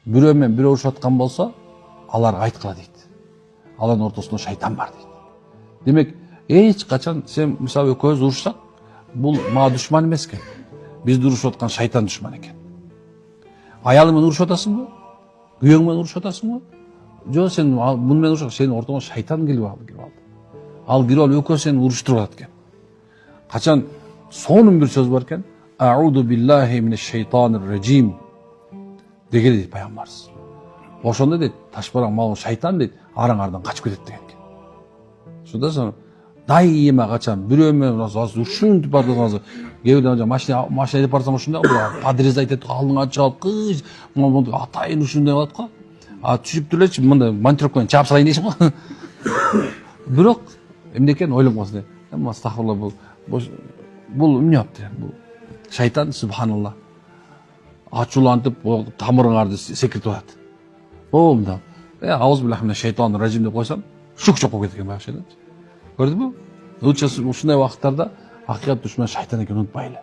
бирөө менен бирөө урушуп аткан болсо, алар айткыла дейт. Алардын ортосунда шайтан бар дейт. Демек, эч качан сен мисалы экөөбүз урушсак, бул мага душман эмес экен. Бизди урушуп аткан шайтан душман экен. Аялың менен урушуп атасыңбы? Күйөөң менен урушуп атасыңбы? Жок, сен муну менен урушсак, сенин ортоңо шайтан келип алды. Ал кирип алып экөө сени уруштуруп атат экен. Качан сонун бир сөз бар экен. Ауду биллахи минеш шайтанир раджим деген дейт пайгамбарыбыз. Ошондо дейт, ташбаран мал шайтан дейт, араңардан качып кетет деген. Шунда сон дайыма качан бирөө менен ушунтип бардыңыз, кээ бирде машина айдап барсаң ушундай подрез айтат, алдыңа чыгып, кыз, атайын ушундай кылат го. А түшүп туруп элечи, мындай монтировканы чаап салайын дейсиң го. Бирок эмне экенин ойлоп калсың. Эми астагфирулла, бул эмне аптыр? Бул шайтан субханалла. Ачуулантып, тамырыңарды секиртип атат. О, мындай. Ауыз биллахи минеш шайтанир раджим деп койсам, шук жок болуп кетет экен баягы шайтан. Көрдүңбү? Ушундай убакыттарда акыйкат душман шайтан экенин унутпайлы.